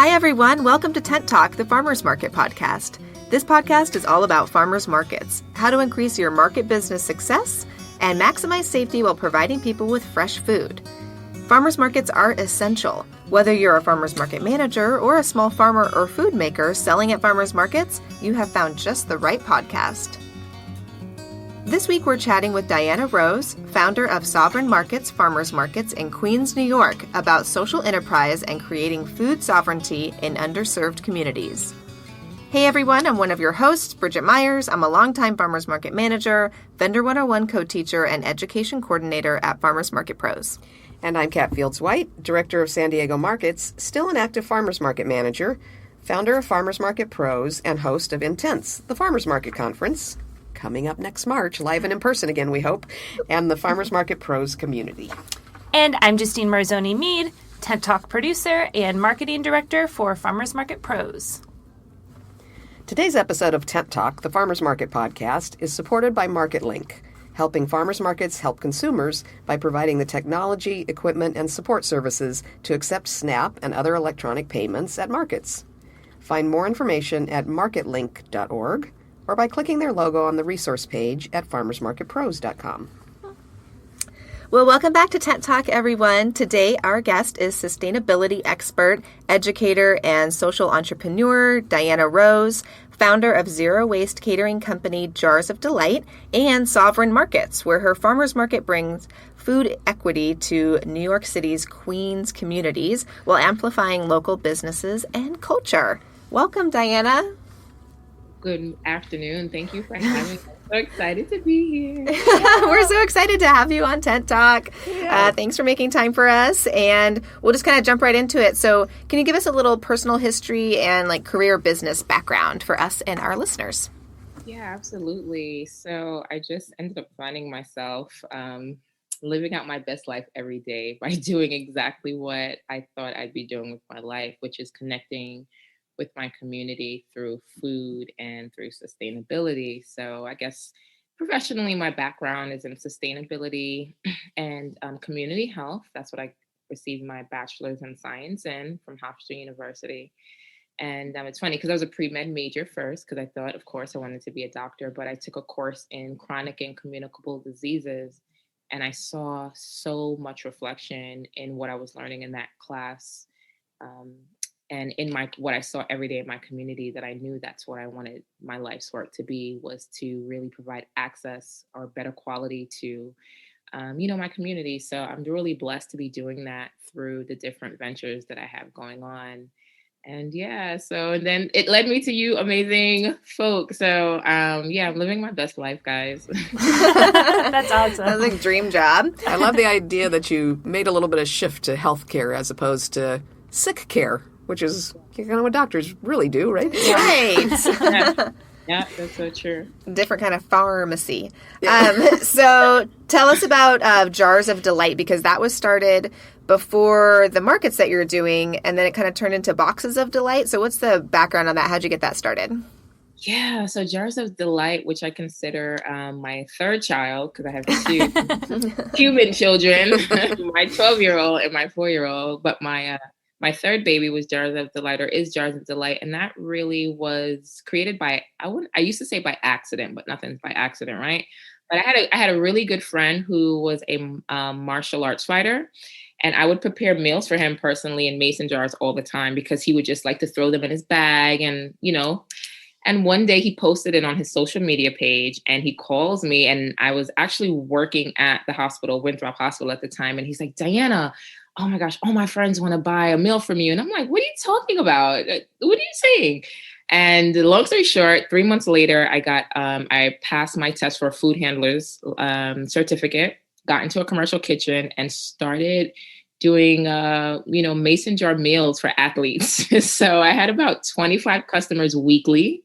Hi, everyone. Welcome to Tent Talk, the Farmers Market podcast. This podcast is all about farmers markets, how to increase your market business success, and maximize safety while providing people with fresh food. Farmers markets are essential. Whether you're a farmers market manager or a small farmer or food maker selling at farmers markets, you have found just the right podcast. This week, we're chatting with Dianna Rose, founder of Sovereign Markets Farmers Markets in Queens, New York, about social enterprise and creating food sovereignty in underserved communities. Hey everyone, I'm one of your hosts, Bridget Myers. I'm a longtime farmers market manager, Vendor 101 co-teacher, and education coordinator at Farmers Market Pros. And I'm Kat Fields-White, director of San Diego Markets, still an active farmers market manager, founder of Farmers Market Pros, and host of Intense, the Farmers Market Conference, coming up next March, live and in person again, we hope, and the Farmers Market Pros community. And I'm Justine Marzoni-Mead, Tent Talk producer and marketing director for Farmers Market Pros. Today's episode of Tent Talk, the Farmers Market podcast, is supported by MarketLink, helping farmers markets help consumers by providing the technology, equipment, and support services to accept SNAP and other electronic payments at markets. Find more information at marketlink.org or by clicking their logo on the resource page at farmersmarketpros.com. Well, welcome back to Tent Talk, everyone. Today, our guest is sustainability expert, educator, and social entrepreneur Dianna Rose, founder of zero waste catering company Jars of Delight and Sovereign Markets, where her farmers market brings food equity to New York City's Queens communities while amplifying local businesses and culture. Welcome, Dianna. Good afternoon. Thank you for having me. I'm so excited to be here. We're so excited to have you on Tent Talk. Thanks for making time for us. And we'll just kind of jump right into it. So can you give us a little personal history and career business background for us and our listeners? Yeah, absolutely. So I just ended up finding myself living out my best life every day by doing exactly what I thought I'd be doing with my life, which is connecting with my community through food and through sustainability. So I guess professionally, my background is in sustainability and community health. That's what I received my bachelor's in science in from Hofstra University. And it's funny because I was a pre-med major first because I thought, of course, I wanted to be a doctor, but I took a course in chronic and communicable diseases. And I saw so much reflection in what I was learning in that class. And in what I saw every day in my community, that I knew that's what I wanted my life's work to be, was to really provide access or better quality to, my community. So I'm really blessed to be doing that through the different ventures that I have going on. And and then it led me to you amazing folks. So I'm living my best life, guys. That's awesome. That's a dream job. I love the idea that you made a little bit of shift to healthcare as opposed to sick care, which is kind of what doctors really do, right? Right. Yeah, that's so true. Different kind of pharmacy. So tell us about Jars of Delight, because that was started before the markets that you're doing, and then it kind of turned into Boxes of Delight. So what's the background on that? How'd you get that started? Yeah, so Jars of Delight, which I consider my third child, because I have two human children, my 12-year-old and my 4-year-old, but my third baby was Jars of Delight, or is Jars of Delight. And that really was created by, I used to say by accident, but nothing's by accident, right? But I had a really good friend who was a martial arts fighter. And I would prepare meals for him personally in mason jars all the time because he would just like to throw them in his bag and, And one day he posted it on his social media page and he calls me, and I was actually working at the hospital, Winthrop Hospital at the time. And he's like, Dianna, oh my gosh, all my friends want to buy a meal from you. And I'm like, what are you talking about? What are you saying? And long story short, 3 months later, I passed my test for a food handler's certificate, got into a commercial kitchen and started doing, mason jar meals for athletes. So I had about 25 customers weekly.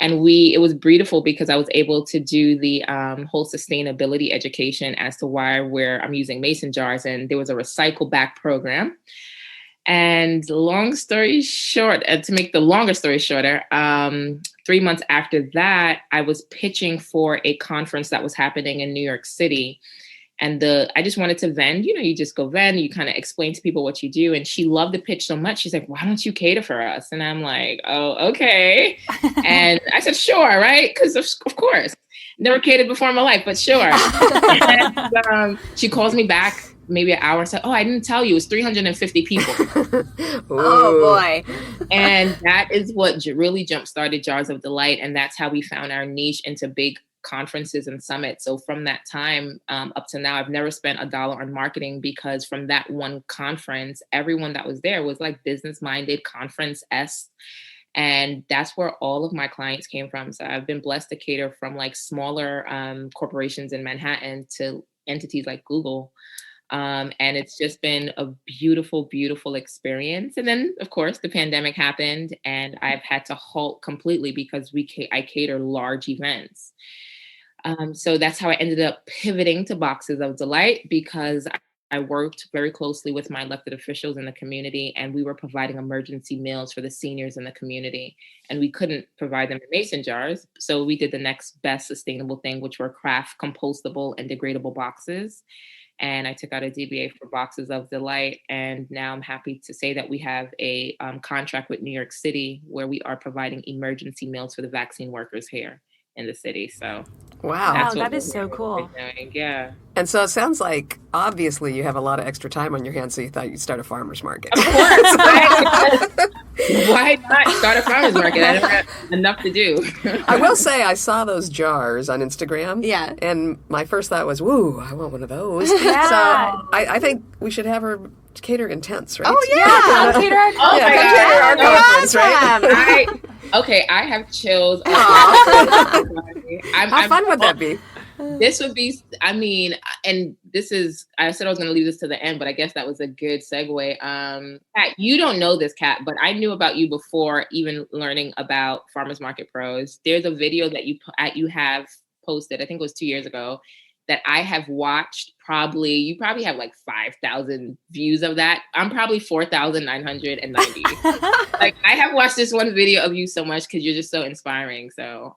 And it was beautiful because I was able to do the whole sustainability education as to where I'm using mason jars. And there was a recycle back program. And long story short, to make the longer story shorter, 3 months after that, I was pitching for a conference that was happening in New York City. And I just wanted to vend, you just go vend, you kind of explain to people what you do. And she loved the pitch so much. She's like, why don't you cater for us? And I'm like, oh, okay. And I said, sure. Right. Cause of course, never catered before in my life, but sure. And, she calls me back maybe an hour and said, oh, I didn't tell you, it was 350 people. Oh boy. And that is what really jump-started Jars of Delight. And that's how we found our niche into big conferences and summits. So from that time up to now, I've never spent $1 on marketing, because from that one conference, everyone that was there was like business-minded, conference-esque. And that's where all of my clients came from. So I've been blessed to cater from like smaller corporations in Manhattan to entities like Google. And it's just been a beautiful, beautiful experience. And then, of course, the pandemic happened and I've had to halt completely because I cater large events. So that's how I ended up pivoting to Boxes of Delight, because I worked very closely with my elected officials in the community, and we were providing emergency meals for the seniors in the community. And we couldn't provide them in mason jars. So we did the next best sustainable thing, which were craft, compostable, and degradable boxes. And I took out a DBA for Boxes of Delight. And now I'm happy to say that we have a contract with New York City where we are providing emergency meals for the vaccine workers here in the city. So Wow. That is so cool. Yeah. And so it sounds like, obviously, you have a lot of extra time on your hands, so you thought you'd start a farmer's market. Of course. Why not start a farmer's market? I don't have enough to do. I will say I saw those jars on Instagram. Yeah. And my first thought was, woo, I want one of those. Yeah. So I think we should have her cater in tents, right? Oh yeah. Cater our Oh Yeah, my come God. cater our conference, right? Awesome. I have chills. How fun would that be? This would be, and this is, I said I was going to leave this to the end, but I guess that was a good segue. Kat, you don't know this, Kat, but I knew about you before even learning about Farmers Market Pros. There's a video that you have posted, I think it was 2 years ago, that I have watched. You probably have like 5,000 views of that. I'm probably 4,990. Like, I have watched this one video of you so much because you're just so inspiring. So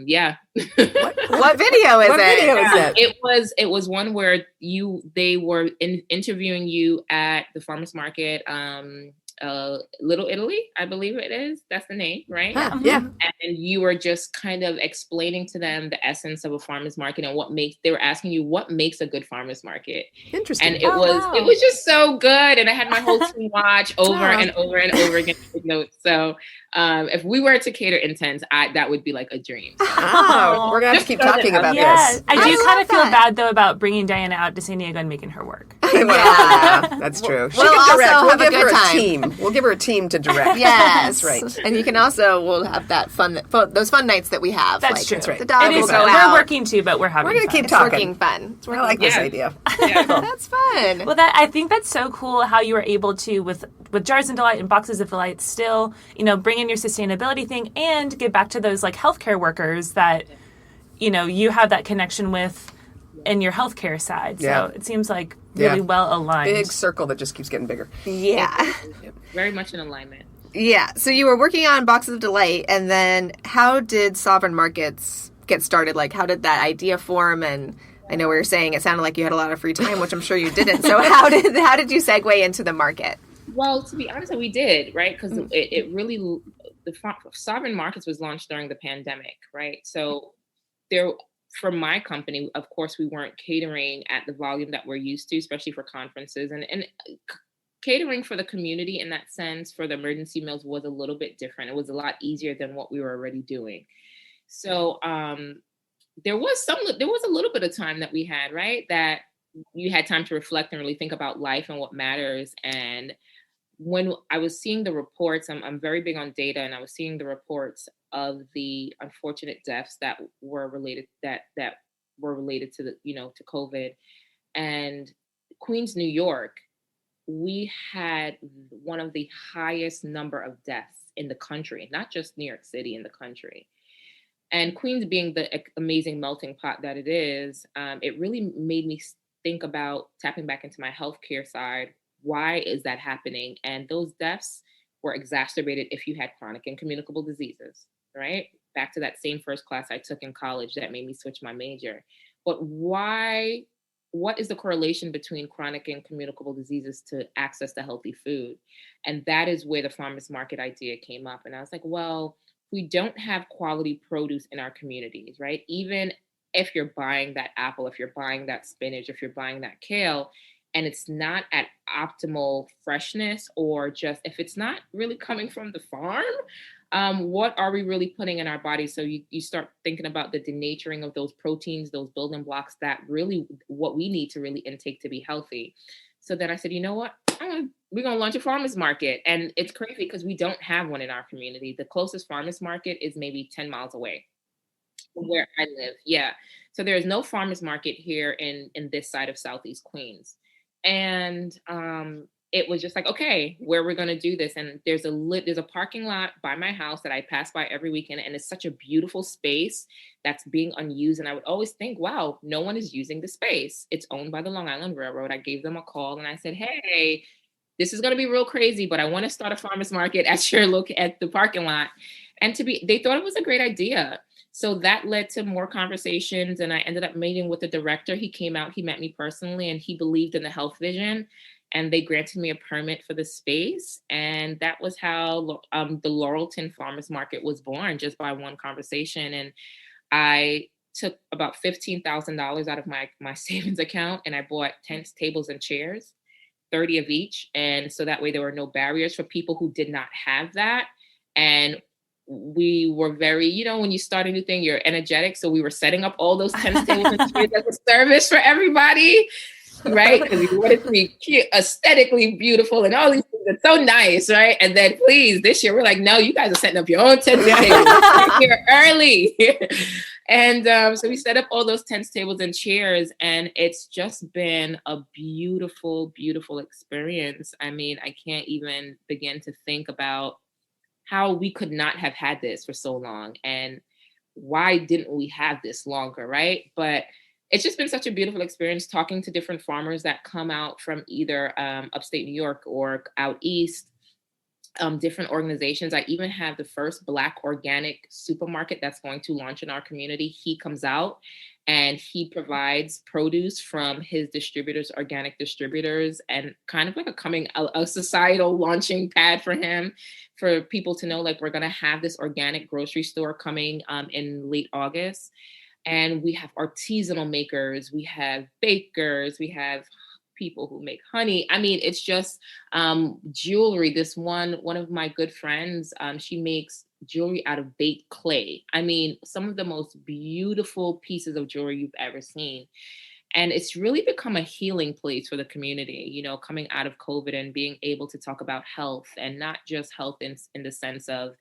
yeah. What video is it? It was one where they were interviewing you at the farmers market, Little Italy, I believe it is. That's the name, right? Yeah. And you were just kind of explaining to them the essence of a farmer's market and they were asking you what makes a good farmer's market. Interesting. And it was just so good. And I had my whole team watch over and over and over again with notes. So if we were to cater in tents, that would be like a dream. So. Oh, we're going to have to keep talking about this. I do kind of feel bad though about bringing Dianna out to San Diego and making her work. Yeah, that's true. She We'll can direct. also We'll have a give her good a time. team. We'll give her a team to direct. Yes, That's right. And you can we'll have that those fun nights that we have. That's true. That's right. The dog It will is go fun. out. We're working too, but we're having We're going to fun. keep It's talking. working fun. It's working I like this Yeah. idea. Yeah. That's fun. Well, I think that's so cool how you were able to, with Jars of Delight and Boxes of Delight, still, bring in your sustainability thing and give back to those like healthcare workers that, you have that connection with in your healthcare side. Yeah. So it seems like really well aligned. Big circle that just keeps getting bigger. Yeah. Very much in alignment. Yeah. So you were working on Boxes of Delight, and then how did Sovereign Markets get started? Like, how did that idea form? And I know we were saying it sounded like you had a lot of free time, which I'm sure you didn't. So how did you segue into the market? Well, to be honest, we did, right? Because it really, the Sovereign Markets was launched during the pandemic, right? So for my company, of course, we weren't catering at the volume that we're used to, especially for conferences. And catering for the community in that sense, for the emergency meals, was a little bit different. It was a lot easier than what we were already doing. So there was a little bit of time that we had, right? That you had time to reflect and really think about life and what matters. And when I was seeing the reports, I'm very big on data, and I was seeing the reports of the unfortunate deaths that were related to the to COVID. And Queens, New York, we had one of the highest number of deaths in the country, not just New York City, in the country. And Queens being the amazing melting pot that it is, it really made me think about tapping back into my healthcare side. Why is that happening? And those deaths were exacerbated if you had chronic and communicable diseases, right? Back to that same first class I took in college that made me switch my major. But why what is the correlation between chronic and communicable diseases to access to healthy food? And that is where the farmers market idea came up. And I was like, well, we don't have quality produce in our communities, right? Even if you're buying that apple, if you're buying that spinach, if you're buying that kale, and it's not at optimal freshness, or just if it's not really coming from the farm, what are we really putting in our bodies? So you start thinking about the denaturing of those proteins, those building blocks that really what we need to really intake to be healthy. So then I said, you know what? We're going to launch a farmers market. And it's crazy because we don't have one in our community. The closest farmers market is maybe 10 miles away from where I live. Yeah. So there is no farmers market here in this side of Southeast Queens. And it was just like, okay, where we're going to do this. And there's a parking lot by my house that I pass by every weekend. And it's such a beautiful space that's being unused. And I would always think, wow, no one is using the space. It's owned by the Long Island Railroad. I gave them a call and I said, hey, this is going to be real crazy, but I want to start a farmers market at your look at the parking lot. And they thought it was a great idea. So that led to more conversations, and I ended up meeting with the director. He came out, he met me personally, and he believed in the health vision, and they granted me a permit for the space. And that was how the Laurelton Farmers Market was born, just by one conversation. And I took about $15,000 out of my savings account, and I bought tents, tables, and chairs, 30 of each. And so that way there were no barriers for people who did not have that. And we were very, when you start a new thing, you're energetic. So we were setting up all those tents, tables, and chairs as a service for everybody, right? Because we wanted to be cute, aesthetically beautiful, and all these things are so nice, right? And then please, this year, we're like, no, you guys are setting up your own tents and tables here early. And so we set up all those tents, tables, and chairs, and it's just been a beautiful, beautiful experience. I mean, I can't even begin to think about how we could not have had this for so long, and why didn't we have this longer, right? But it's just been such a beautiful experience talking to different farmers that come out from either upstate New York or out east, different organizations. I even have the first Black organic supermarket that's going to launch in our community. He comes out and he provides produce from his distributors, organic distributors, and kind of like a societal launching pad for him, for people to know, like, we're going to have this organic grocery store coming in late August. And we have artisanal makers, we have bakers, we have people who make honey. I mean, it's just jewelry. This one of my good friends, she makes jewelry out of baked clay. I mean, some of the most beautiful pieces of jewelry you've ever seen. And it's really become a healing place for the community, coming out of COVID and being able to talk about health, and not just health in the sense of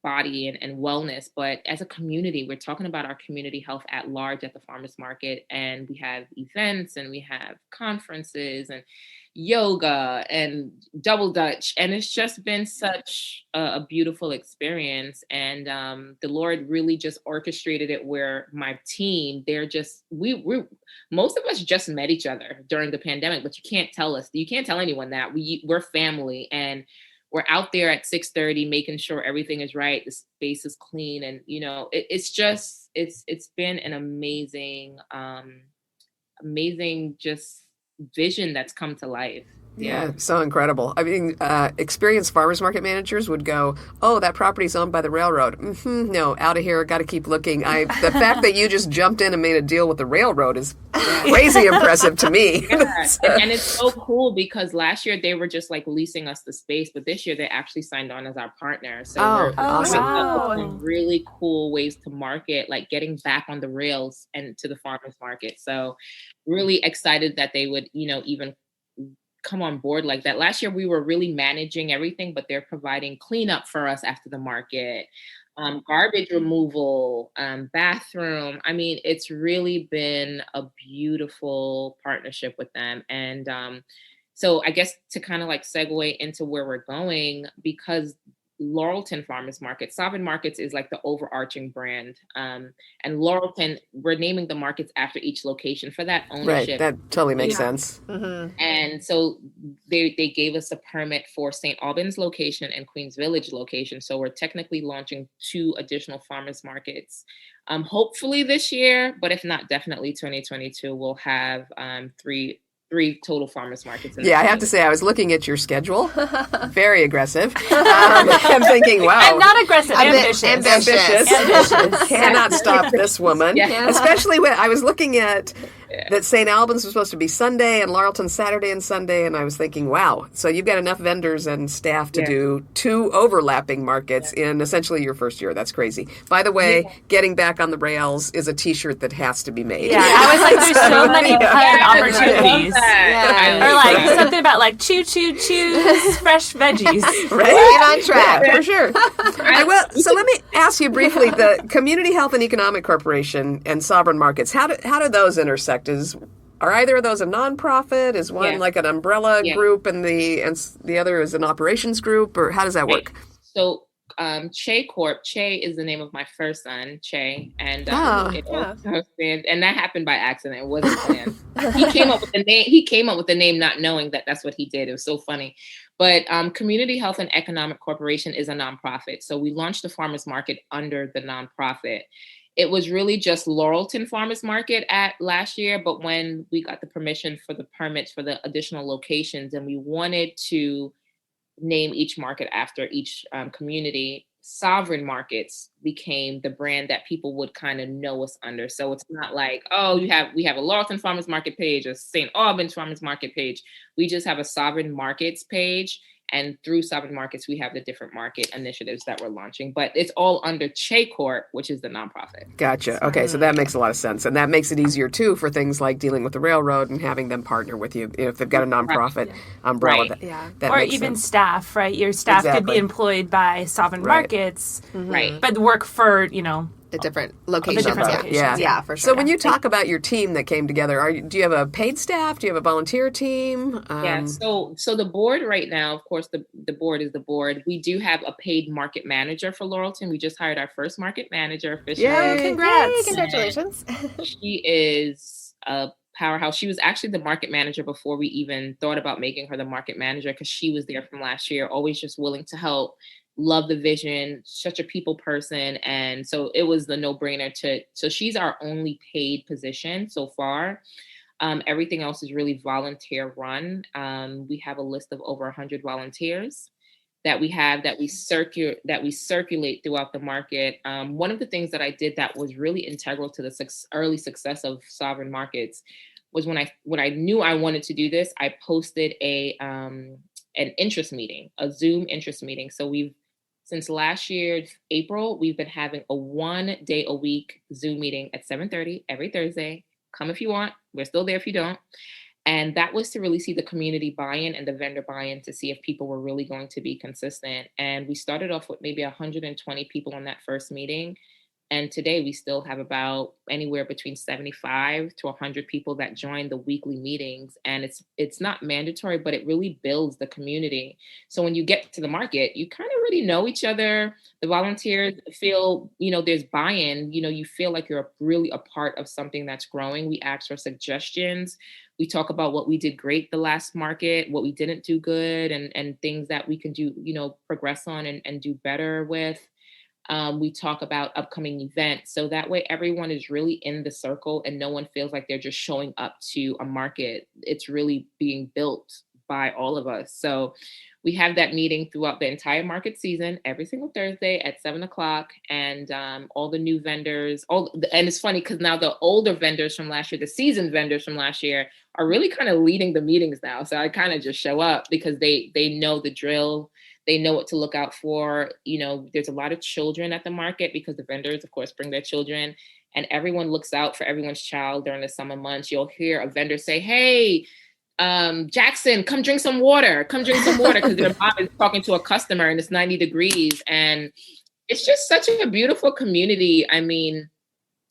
body and wellness, but as a community, we're talking about our community health at large at the farmers market. And we have events, and we have conferences, and yoga, and double Dutch. And it's just been such a beautiful experience. And the Lord really just orchestrated it, where my team, they're just, we most of us just met each other during the pandemic, but you can't tell anyone that we're family. And we're out there at 6:30, making sure everything is right. The space is clean. And, it's been an amazing just vision that's come to life. Yeah, so incredible. I mean, experienced farmers market managers would go, "Oh, that property's owned by the railroad. No, out of here. Got to keep looking." The fact that you just jumped in and made a deal with the railroad is crazy impressive to me. Yeah. And it's so cool, because last year they were just like leasing us the space, but this year they actually signed on as our partner. So we're awesome! Some really cool ways to market, like getting back on the rails and to the farmers market. So really excited that they would, even come on board like that. Last year we were really managing everything, but they're providing cleanup for us after the market, garbage removal, bathroom. I mean, it's really been a beautiful partnership with them. And so I guess to kind of like segue into where we're going, because Laurelton Farmers Market. Sovereign Markets is like the overarching brand. And Laurelton, we're naming the markets after each location for that ownership. Right, that totally makes sense. And so they gave us a permit for St. Albans location and Queens Village location. So we're technically launching 2 additional farmers markets. Hopefully this year, but if not, definitely 2022, we'll have 3 total farmers markets. Yeah, I have to say, I was looking at your schedule. Very aggressive. I'm thinking, wow. And not aggressive, ambitious. Ambitious. Cannot stop this woman. Yeah. Especially when I was looking at that St. Albans was supposed to be Sunday and Laurelton Saturday and Sunday, and I was thinking, wow, so you've got enough vendors and staff to do 2 overlapping markets in essentially your first year. That's crazy. By the way, Getting Back on the Rails is a t-shirt that has to be made. Yeah, I was like, there's so many opportunities. Or like something about like choose fresh veggies. Right? Get on track. Yeah, for sure. So let me ask you briefly, the Community Health and Economic Corporation and Sovereign Markets, how do those intersect? Are either of those a nonprofit? Is one like an umbrella group and the other is an operations group, or how does that work? So Che Corp. Che is the name of my first son, Che, and and that happened by accident. It wasn't planned. He came up with the name. He came up with the name, not knowing that that's what he did. It was so funny. But Community Health and Economic Corporation is a nonprofit. So we launched the farmers market under the nonprofit. It was really just Laurelton Farmers Market at last year, but when we got the permission for the permits for the additional locations, and we wanted to name each market after each community, Sovereign Markets became the brand that people would kind of know us under. So it's not like, oh, we have a Laurelton Farmers Market page, a St. Albans Farmers Market page. We just have a Sovereign Markets page. And through Sovereign Markets, we have the different market initiatives that we're launching. But it's all under Che Corp, which is the nonprofit. Gotcha. Okay, so that makes a lot of sense. And that makes it easier, too, for things like dealing with the railroad and having them partner with you. If they've got a nonprofit umbrella, that or makes even sense. staff, right? Your staff could be employed by Sovereign Markets, but work for, The different locations. Yeah, for sure. So when you talk about your team that came together, do you have a paid staff? Do you have a volunteer team? So the board right now, of course, the board is the board. We do have a paid market manager for Laurelton. We just hired our first market manager officially. Yay, congrats. Yay, congratulations. She is a powerhouse. She was actually the market manager before we even thought about making her the market manager, because she was there from last year, always just willing to help. Love the vision, such a people person. And so it was the no-brainer so she's our only paid position so far. Everything else is really volunteer run. We have a list of over 100 volunteers that we circulate throughout the market. One of the things that I did that was really integral to the early success of Sovereign Markets was when I knew I wanted to do this, I posted an interest meeting, a Zoom interest meeting. So since last year, April, we've been having a 1 day a week Zoom meeting at 7:30 every Thursday. Come if you want. We're still there if you don't. And that was to really see the community buy-in and the vendor buy-in to see if people were really going to be consistent. And we started off with maybe 120 people on that first meeting. And today we still have about anywhere between 75 to 100 people that join the weekly meetings. And it's not mandatory, but it really builds the community. So when you get to the market, you kind of already know each other. The volunteers feel, there's buy-in, you feel like you're really a part of something that's growing. We ask for suggestions. We talk about what we did great the last market, what we didn't do good, and things that we can do, progress on and do better with. We talk about upcoming events. So that way everyone is really in the circle and no one feels like they're just showing up to a market. It's really being built by all of us. So we have that meeting throughout the entire market season, every single Thursday at 7:00. And all the new vendors, and it's funny because now the older vendors from last year, the seasoned vendors from last year are really kind of leading the meetings now. So I kind of just show up because they know the drill. They know what to look out for. There's a lot of children at the market because the vendors, of course, bring their children, and everyone looks out for everyone's child during the summer months. You'll hear a vendor say, "Hey, Jackson, come drink some water. Come drink some water," because their mom is talking to a customer and it's 90 degrees. And it's just such a beautiful community. I mean,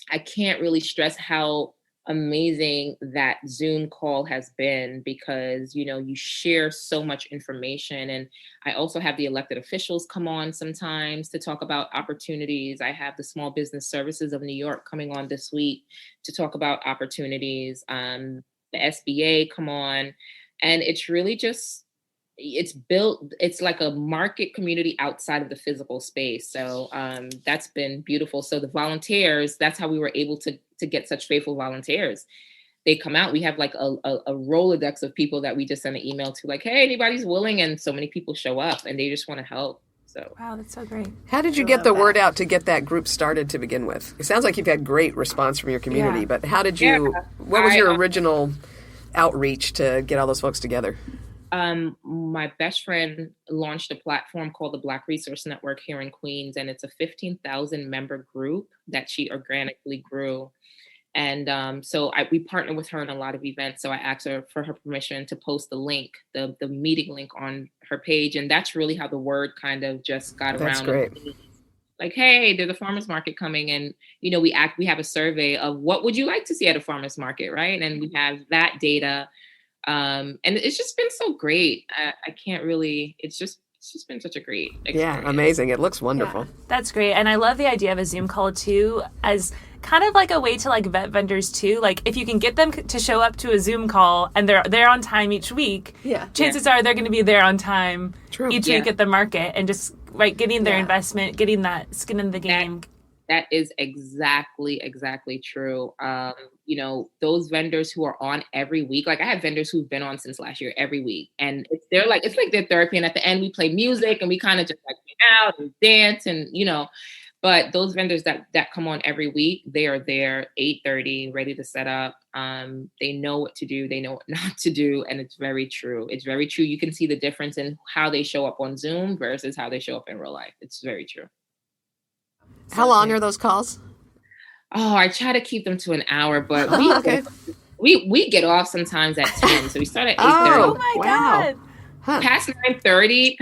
I can't really stress how amazing that Zoom call has been, because, you share so much information. And I also have the elected officials come on sometimes to talk about opportunities. I have the Small Business Services of New York coming on this week to talk about opportunities. The SBA come on, and it's really just, it's like a market community outside of the physical space. So that's been beautiful. So the volunteers, that's how we were able to get such faithful volunteers. They come out, we have like a Rolodex of people that we just send an email to, like, hey, anybody's willing, and so many people show up and they just want to help. So Wow, that's so great. How did you get the word out to get that group started to begin with? It sounds like you've had great response from your community, Yeah. but how did you, what was your original outreach to get all those folks together? My best friend launched a platform called the Black Resource Network here in Queens, and it's a 15,000 member group that she organically grew. And so we partner with her in a lot of events. So I asked her for her permission to post the link, the meeting link on her page. And that's really how the word kind of just got around. That's great. Like, hey, there's a farmer's market coming. And, we have a survey of what would you like to see at a farmer's market, right? And we have that data. And it's just been so great. I can't really, it's just been such a great experience. Yeah, amazing. It looks wonderful. Yeah, that's great. And I love the idea of a Zoom call too, as kind of like a way to like vet vendors too. Like if you can get them to show up to a Zoom call and they're there on time each week, chances are they're going to be there on time each week at the market, and just getting their investment, getting that skin in the game. That is exactly true. Those vendors who are on every week, like I have vendors who've been on since last year every week, and it's like their therapy. And at the end we play music and we kind of just like hang out and dance, and but those vendors that come on every week, they are there 8:30, ready to set up. They know what to do, they know what not to do, and it's very true. It's very true. You can see the difference in how they show up on Zoom versus how they show up in real life. It's very true. How long are those calls? Oh, I try to keep them to an hour, but we get off sometimes at 10. So we start at 8:30. Oh my God. Huh. Past 9:30,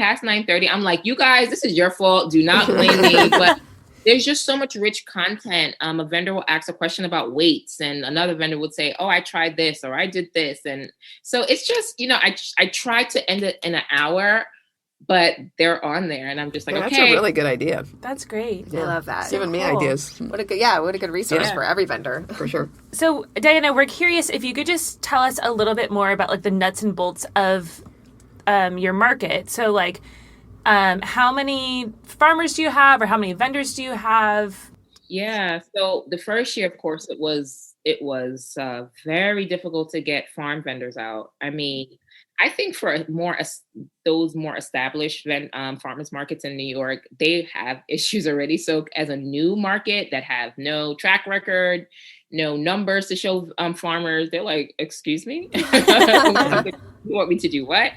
I'm like, you guys, this is your fault. Do not blame me. But there's just so much rich content. A vendor will ask a question about weights, and another vendor would say, oh, I tried this, or I did this. And so it's just, I try to end it in an hour, but they're on there, and I'm just like, okay. That's a really good idea. That's great. I love that. It's giving me ideas. What a good resource for every vendor. For sure. So Dianna, we're curious if you could just tell us a little bit more about like the nuts and bolts of your market. So like, how many farmers do you have, or how many vendors do you have? Yeah. So the first year, of course, it was very difficult to get farm vendors out. I mean, I think for those more established farmers markets in New York, they have issues already. So as a new market that have no track record, no numbers to show farmers, they're like, excuse me, you want me to do what?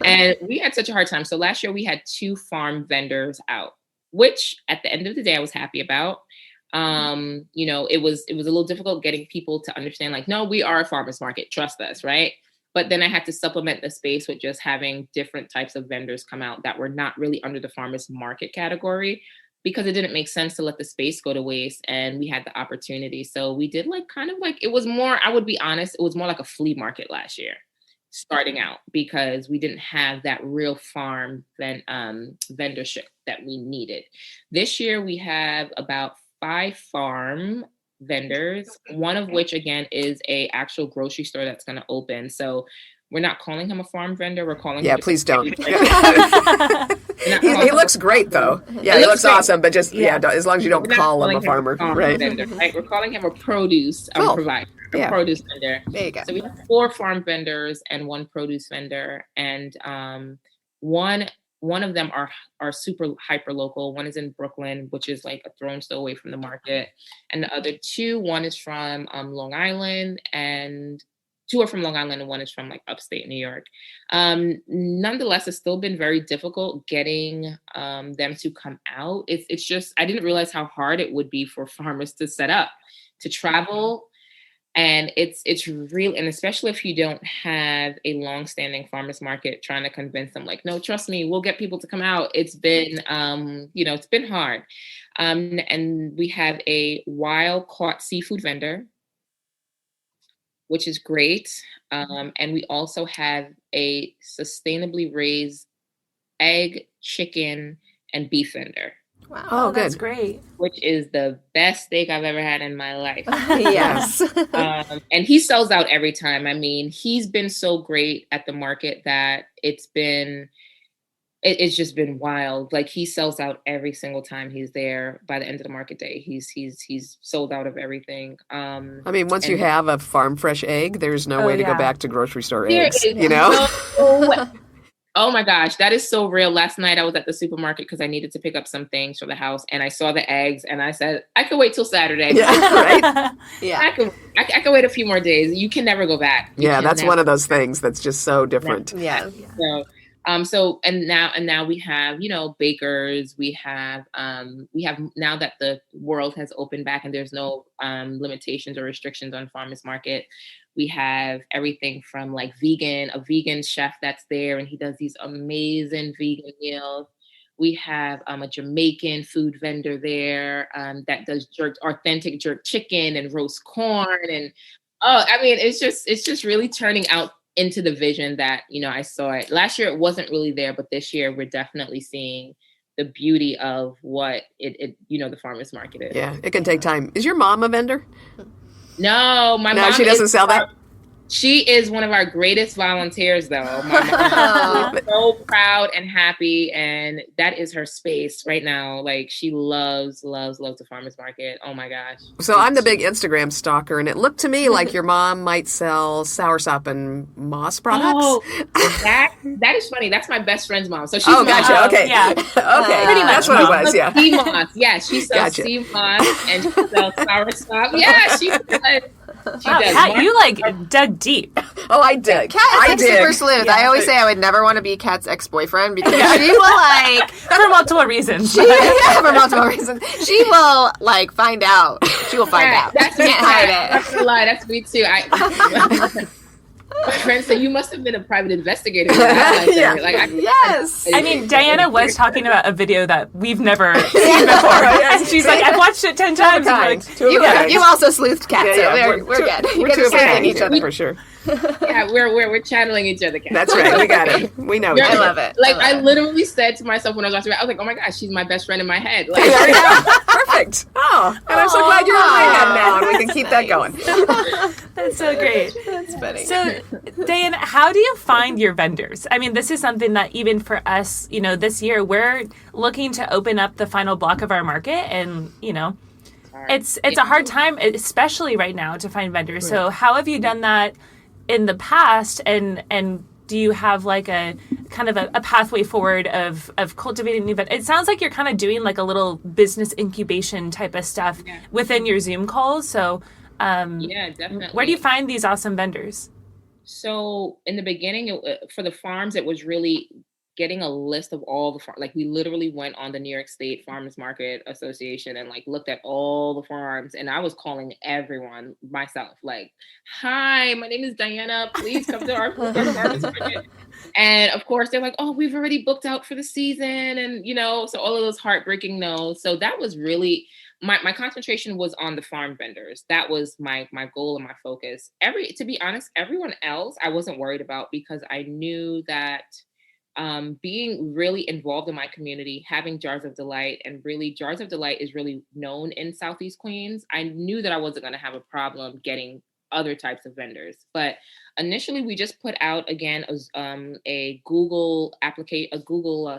And we had such a hard time. So last year we had 2 farm vendors out, which at the end of the day I was happy about. It was a little difficult getting people to understand, like, no, we are a farmers market, trust us, right? But then I had to supplement the space with just having different types of vendors come out that were not really under the farmers market category, because it didn't make sense to let the space go to waste, and we had the opportunity. So we did it was more, I would be honest, it was more like a flea market last year starting out, because we didn't have that real farm vendorship that we needed. This year we have about 5 farm vendors, one of which again is a actual grocery store that's going to open. So we're not calling him a farm vendor. We're calling him. Please don't. He looks great though. Yeah, he looks awesome. But just as long as you don't call him a farmer, right? Vendor, right? We're calling him a produce provider, a produce vendor. There you go. So we have 4 farm vendors and 1 produce vendor, and one of them are super hyper local. One is in Brooklyn, which is like a throne's throw away from the market, and the other 2, one is from Long Island, and 2 are from Long Island, and 1 is from like upstate New York. Nonetheless, it's still been very difficult getting them to come out. It's just, I didn't realize how hard it would be for farmers to set up, to travel. And it's real, and especially if you don't have a long-standing farmers market, trying to convince them, like, no, trust me, we'll get people to come out. It's been, it's been hard. And we have a wild caught seafood vendor. which is great. And we also have a sustainably raised egg, chicken, and beef vendor, Wow. Oh, That's good. great. which is the best steak I've ever had in my life. Yes. And he sells out every time. I mean, he's been so great at the market that it's just been wild. Like, he sells out every single time he's there. By the end of the market day, he's sold out of everything. I mean, once you and have a farm fresh egg, there's no way to go yeah. back to grocery store there eggs, is you know? no- oh my gosh, that is so real. Last night I was at the supermarket because I needed to pick up some things for the house, and I saw the eggs, and I said, I could wait till Saturday. Yeah, right? Yeah. I can wait a few more days. You can never go back. You Yeah, can that's never one of those things that's just so different. Yeah. So now we have, bakers. We have now that the world has opened back and there's no limitations or restrictions on farmers market. We have everything from like a vegan chef that's there, and he does these amazing vegan meals. We have a Jamaican food vendor there that does authentic jerk chicken and roast corn, and I mean, it's just really turning out into the vision that I saw it last year. It wasn't really there, but this year we're definitely seeing the beauty of what the farmers market is. Yeah, it can take time. Is your mom a vendor? No, my No, mom she doesn't sell that? She is one of our greatest volunteers, though. My mom is so proud and happy, and that is her space right now. Like, she loves the farmers market. Oh my gosh. So I'm the big Instagram stalker, and it looked to me like your mom might sell soursop and moss products. Oh, that is funny. That's my best friend's mom. So she's Gotcha. Okay. Yeah. Okay. Pretty much. That's what it was. Yeah. Sea moss. Yeah, she sells Gotcha. sea moss and she sells soursop. Yeah, she does. She Wow, does. Kat, you dug deep. Oh, I did. Kat is I like did. super sleuth. Yeah. I always say I would never want to be Kat's ex-boyfriend because she will like For multiple reasons. yeah, for multiple reasons. She will like find out. She will find out. That's Can't me. hide I'm not it. gonna lie, that's me too. My friend said, you must have been a private investigator. Yeah. Yes. I mean, Diana was talking about a video that we've never seen before. And she's like, I've watched it 10 times. And we're like, You also sleuthed Kat, so we're good. We're You two guys of are a sleuthing kind, each other. for sure. Yeah, we're channeling each other. Kat. That's right. We got it. We know. I love it. Like, I I love it. literally said to myself when I was watching it, I was like, oh my gosh, she's my best friend in my head. Like, There you go. Perfect. Oh, and I'm so glad you're in my head now, and we can keep that going. that's so great. That's funny. So, Diana, how do you find your vendors? I mean, this is something that even for us, this year, we're looking to open up the final block of our market, and it's a hard time, especially right now, to find vendors. So, how have you done that in the past, and do you have like a kind of a pathway forward of cultivating new vendors? It sounds like you're kind of doing like a little business incubation type of stuff within your Zoom calls. So, yeah, definitely. where do you find these awesome vendors? So in the beginning, for the farms, it was really getting a list of all the farms. Like, we literally went on the New York State Farmers Market Association and like looked at all the farms, and I was calling everyone myself, like, hi, my name is Diana, please come to our farmers market. And of course they're like, oh, we've already booked out for the season, and so all of those heartbreaking no's. So that was really my concentration was on the farm vendors. That was my goal and my focus. To be honest, everyone else I wasn't worried about, because I knew that being really involved in my community, having Jars of Delight, and really Jars of Delight is really known in Southeast Queens. I knew that I wasn't going to have a problem getting other types of vendors. But initially, we just put out again a Google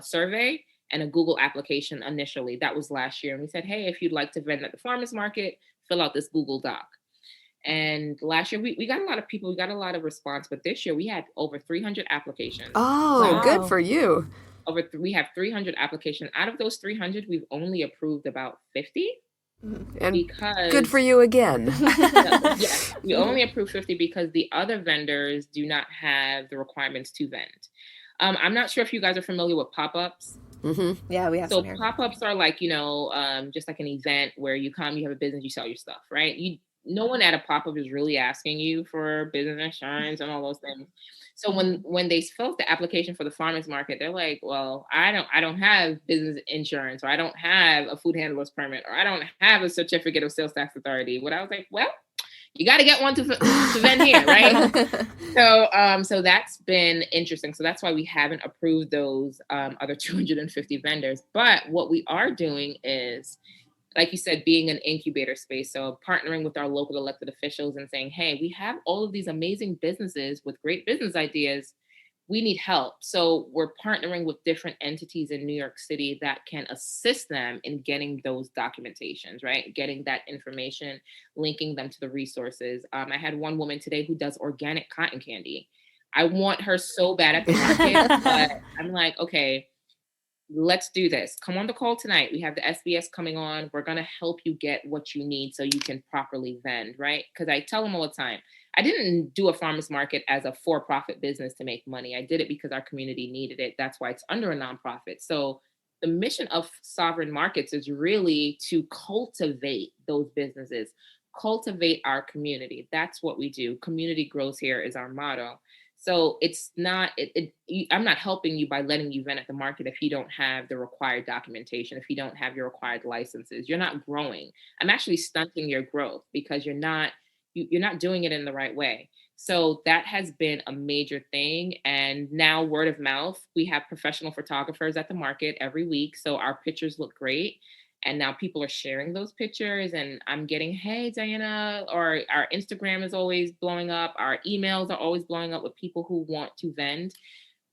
survey and a Google application initially. That was last year, and we said, hey, if you'd like to vend at the farmers market, fill out this Google Doc. And last year we got a lot of people, we got a lot of response, but this year we had over 300 applications. Oh, Wow. good for you. We have 300 applications. Out of those 300, we've only approved about 50. And Because good for you again. yes, we only approved 50 because the other vendors do not have the requirements to vend. I'm not sure if you guys are familiar with pop-ups. Mm-hmm. Yeah, we have So some here. pop-ups are like, just like an event where you come, you have a business, you sell your stuff, right? No one at a pop-up is really asking you for business insurance and all those things. So when they filled the application for the farmers market, they're like, well, I don't have business insurance, or I don't have a food handler's permit, or I don't have a certificate of sales tax authority. What I was like, well, you got to get one to vend here, right? So that's been interesting. So that's why we haven't approved those other 250 vendors. But what we are doing is, like you said, being an incubator space. So partnering with our local elected officials and saying, hey, we have all of these amazing businesses with great business ideas. We need help. So we're partnering with different entities in New York City that can assist them in getting those documentations, right? Getting that information, linking them to the resources. I had one woman today who does organic cotton candy. I want her so bad at the market, but I'm like, okay, let's do this. Come on the call tonight. We have the SBS coming on. We're going to help you get what you need so you can properly vend, right? Because I tell them all the time, I didn't do a farmer's market as a for-profit business to make money. I did it because our community needed it. That's why it's under a nonprofit. So the mission of Sovereign Markets is really to cultivate those businesses, cultivate our community. That's what we do. Community grows here is our motto. So it's not, I'm not helping you by letting you vend at the market if you don't have the required documentation, if you don't have your required licenses. You're not growing. I'm actually stunting your growth because you're not doing it in the right way. So that has been a major thing. And now word of mouth, we have professional photographers at the market every week. So our pictures look great. And now people are sharing those pictures and I'm getting, hey, Dianna, or our Instagram is always blowing up. Our emails are always blowing up with people who want to vend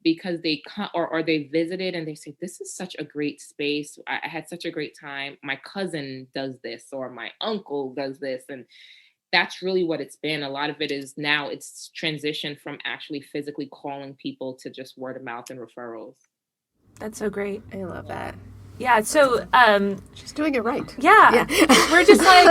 because they come or they visited and they say, this is such a great space. I had such a great time. My cousin does this or my uncle does this. And that's really what it's been. A lot of it is now it's transitioned from actually physically calling people to just word of mouth and referrals. That's so great. I love that. Yeah, so she's doing it right. Yeah. We're just like,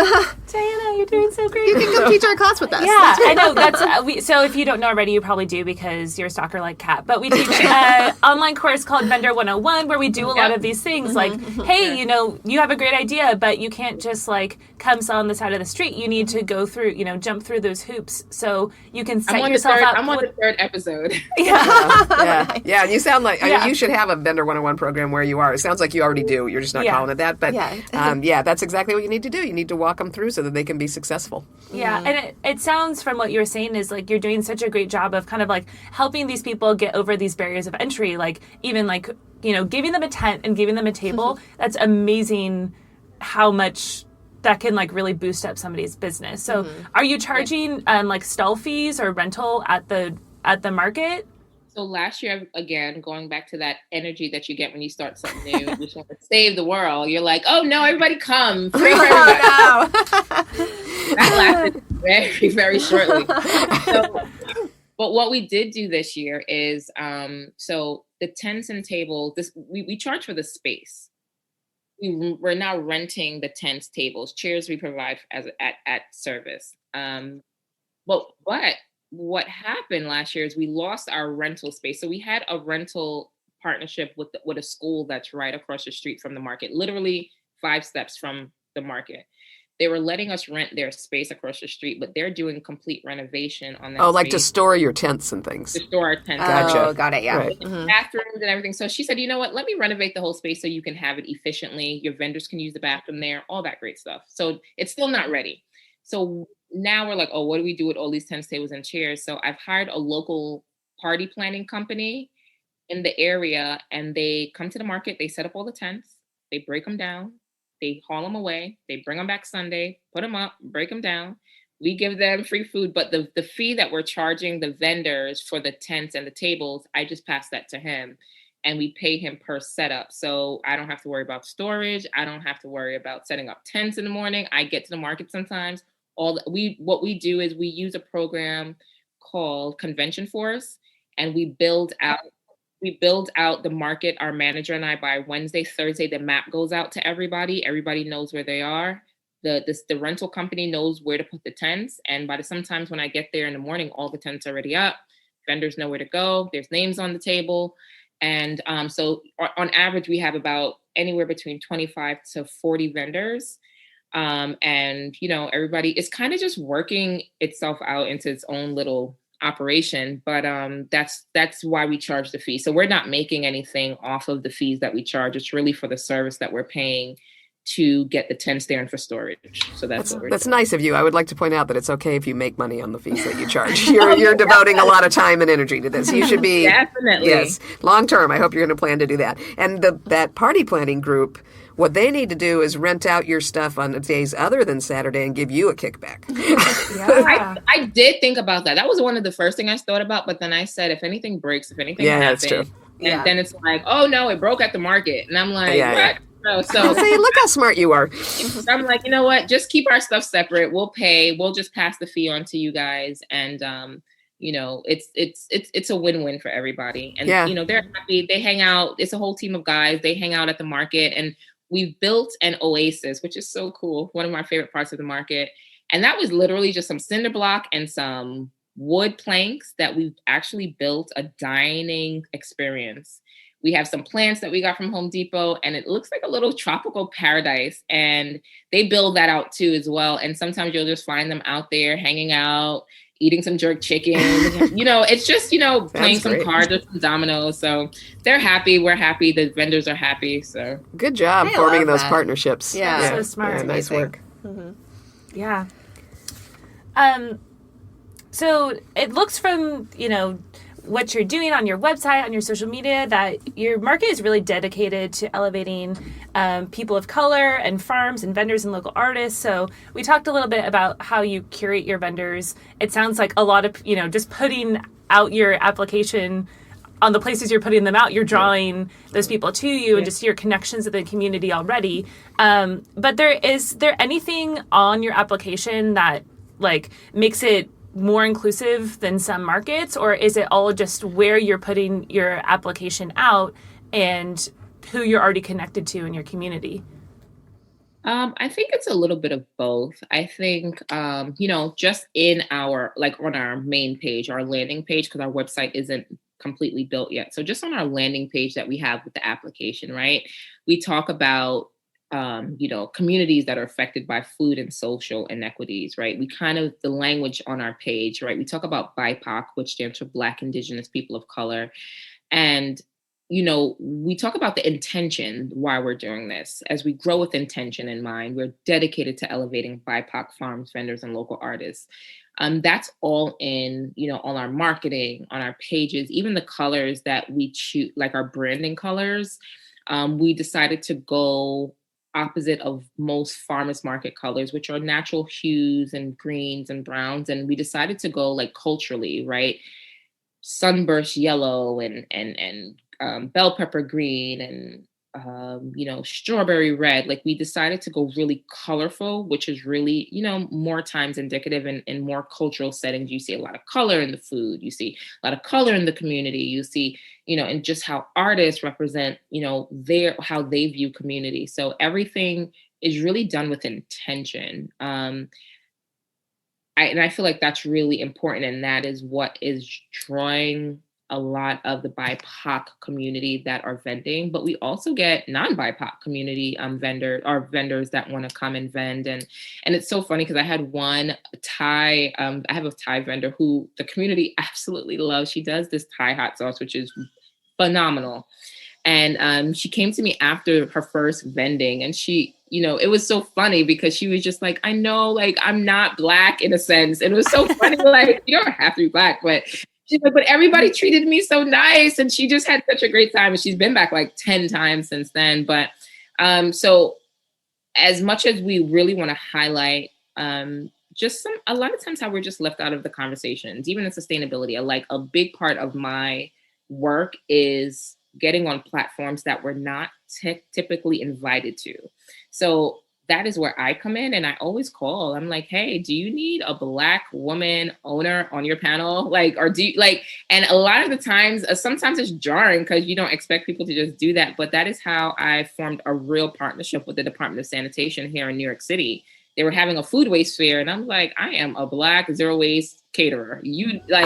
Dianna, you're doing so great. You can come teach our class with us. Yeah, I know. That's so if you don't know already, you probably do because you're a stalker like Kat. But we teach an online course called Vendor 101 where we do a lot of these things. Like, hey, you have a great idea, but you can't just like come sell on the side of the street. You need to go through, jump through those hoops so you can set yourself up. I'm on the third episode. Yeah. You sound like I mean, you should have a Vendor 101 program where you are. It sounds like you already do. You're just not calling it that. But that's exactly what you need to do. You need to walk them through so that they can be successful. Yeah. And it sounds from what you're saying is like you're doing such a great job of kind of like helping these people get over these barriers of entry. Like even like, giving them a tent and giving them a table. That's amazing how much that can like really boost up somebody's business. So are you charging like stall fees or rental at the market? So last year, again, going back to that energy that you get when you start something new, you just want to save the world. You're like, oh no, everybody come. Free for everybody. Oh, no. That lasted very, very shortly. But what we did do this year is, so the tents and tables, we charge for the space. We're now renting the tents, tables, chairs we provide at service. But what happened last year is we lost our rental space. So we had a rental partnership with a school that's right across the street from the market, literally 5 steps from the market. They were letting us rent their space across the street, but they're doing complete renovation on that space. Like to store your tents and things. To store our tents. Gotcha. Oh, got it, yeah. Right. Bathrooms and everything. So she said, you know what, let me renovate the whole space so you can have it efficiently. Your vendors can use the bathroom there, all that great stuff. So it's still not ready. So now we're like, oh, what do we do with all these tents, tables, and chairs? So I've hired a local party planning company in the area, and they come to the market. They set up all the tents. They break them down. They haul them away. They bring them back Sunday, put them up, break them down. We give them free food. But the fee that we're charging the vendors for the tents and the tables, I just pass that to him. And we pay him per setup. So I don't have to worry about storage. I don't have to worry about setting up tents in the morning. I get to the market sometimes. What we do is we use a program called Convention Force, and we build out the market. Our manager and I, by Wednesday, Thursday, the map goes out to everybody. Everybody knows where they are. The rental company knows where to put the tents. And sometimes when I get there in the morning, all the tents are already up. Vendors know where to go. There's names on the table. And so on average, we have about anywhere between 25 to 40 vendors. And, everybody is kind of just working itself out into its own little operation. But that's why we charge the fee. So we're not making anything off of the fees that we charge. It's really for the service that we're paying to get the tents there and for storage. So that's nice of you. I would like to point out that it's okay if you make money on the fees that you charge. You're devoting a lot of time and energy to this. You should be definitely, yes, long term. I hope you're going to plan to do that. And that party planning group, what they need to do is rent out your stuff on days other than Saturday and give you a kickback. Yeah. I did think about that. That was one of the first things I thought about. But then I said, if anything breaks, if anything happens, that's true. And then it's like, oh no, it broke at the market. And I'm like, what? No, so look how smart you are. So I'm like, you know what? Just keep our stuff separate. We'll pay. We'll just pass the fee on to you guys. And it's a win-win for everybody. And they're happy. They hang out. It's a whole team of guys. They hang out at the market, and we've built an oasis, which is so cool. One of my favorite parts of the market. And that was literally just some cinder block and some wood planks that we've actually built a dining experience. We have some plants that we got from Home Depot, and it looks like a little tropical paradise. And they build that out too as well. And sometimes you'll just find them out there hanging out, eating some jerk chicken. It's just, playing some cards or some dominoes. So they're happy. We're happy. The vendors are happy. So good job forming those partnerships. Yeah. So smart. Yeah, nice work. Mm-hmm. Yeah. So it looks from, what you're doing on your website, on your social media, that your market is really dedicated to elevating people of color and farms and vendors and local artists. So we talked a little bit about how you curate your vendors. It sounds like a lot of, just putting out your application on the places you're putting them out, you're drawing those people to you and just your connections with the community already. But is there anything on your application that makes it more inclusive than some markets, or is it all just where you're putting your application out and who you're already connected to in your community? I think it's a little bit of both. I think, just in our, on our main page, our landing page, because our website isn't completely built yet. So just on our landing page that we have with the application, right? We talk about communities that are affected by food and social inequities, right? The language on our page, right? We talk about BIPOC, which stands for Black, Indigenous, People of Color. And, we talk about the intention why we're doing this. As we grow with intention in mind, we're dedicated to elevating BIPOC farms, vendors, and local artists. That's all in, on our marketing, on our pages, even the colors that we choose, like our branding colors. We decided to go opposite of most farmers market colors, which are natural hues and greens and browns. And we decided to go culturally, right? Sunburst yellow and bell pepper green and, strawberry red. We decided to go really colorful, which is really, more times indicative in more cultural settings. You see a lot of color in the food. You see a lot of color in the community. You see, and just how artists represent, how they view community. So everything is really done with intention. I feel like that's really important. And that is what is drawing a lot of the BIPOC community that are vending, but we also get non-BIPOC community vendors that want to come and vend. And it's so funny because I had one Thai, I have a Thai vendor who the community absolutely loves. She does this Thai hot sauce, which is phenomenal. And she came to me after her first vending, and she, it was so funny because she was just like, I know, I'm not Black in a sense. And it was so funny, you don't have to be Black, but she's like, but everybody treated me so nice. And she just had such a great time. And she's been back 10 times since then. But so as much as we really want to highlight a lot of times how we're just left out of the conversations, even in sustainability, a big part of my work is getting on platforms that we're not typically invited to. So that is where I come in, and I always call. I'm like, hey, do you need a Black woman owner on your panel? Or do you and a lot of the times, sometimes it's jarring because you don't expect people to just do that. But that is how I formed a real partnership with the Department of Sanitation here in New York City. They were having a food waste fair, and I'm like, I am a Black zero waste caterer. Why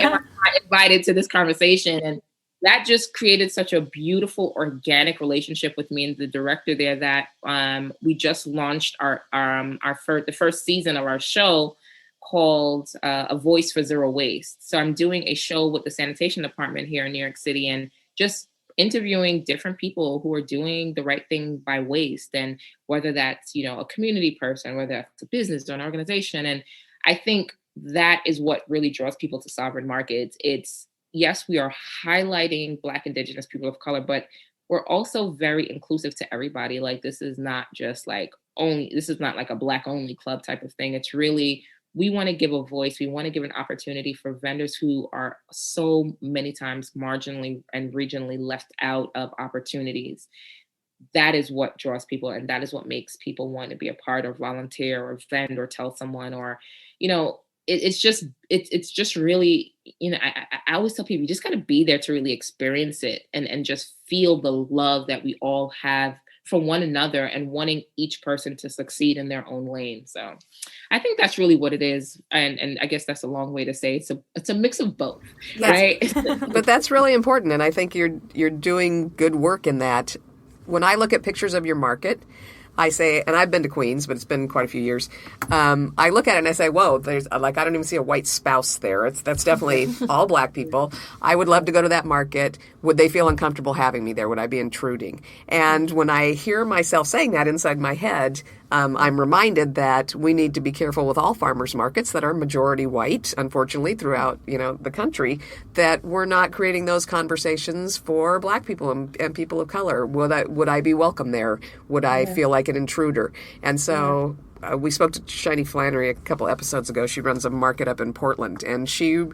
am I not invited to this conversation? And that just created such a beautiful organic relationship with me and the director there that we just launched the first season of our show called A Voice for Zero Waste. So I'm doing a show with the sanitation department here in New York City and just interviewing different people who are doing the right thing by waste, and whether that's, a community person, whether that's a business or an organization. And I think that is what really draws people to sovereign markets. It's, yes, we are highlighting Black, Indigenous, people of color, but we're also very inclusive to everybody. Like, this is not just like this is not like a Black only club type of thing. It's really, we want to give a voice. We want to give an opportunity for vendors who are so many times marginally and regionally left out of opportunities. That is what draws people, and that is what makes people want to be a part, or volunteer, or vend, or tell someone, or, it's just really, I always tell people, you just got to be there to really experience it, and just feel the love that we all have for one another, and wanting each person to succeed in their own lane. So I think that's really what it is. And I guess that's a long way to say it's a mix of both, yes. Right? But that's really important. And I think you're doing good work in that. When I look at pictures of your market, I say, and I've been to Queens, but it's been quite a few years. I look at it and I say, whoa, there's I don't even see a white spouse there. That's definitely all Black people. I would love to go to that market. Would they feel uncomfortable having me there? Would I be intruding? And when I hear myself saying that inside my head, I'm reminded that we need to be careful with all farmers markets that are majority white, unfortunately, throughout the country, that we're not creating those conversations for Black people and people of color. Would I be welcome there? Would I feel like an intruder? And so we spoke to Shiny Flannery a couple episodes ago. She runs a market up in Portland, and she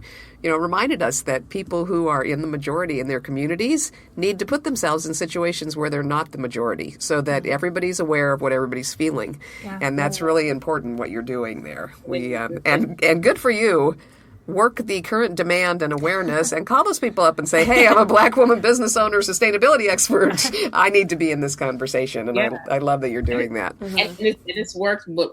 reminded us that people who are in the majority in their communities need to put themselves in situations where they're not the majority, so that everybody's aware of what everybody's feeling. Yeah. And that's really important, what you're doing there. And good for you. Work the current demand and awareness and call those people up and say, hey, I'm a Black woman business owner, sustainability expert. I need to be in this conversation. And I love that you're doing that. Mm-hmm. And it's worked, but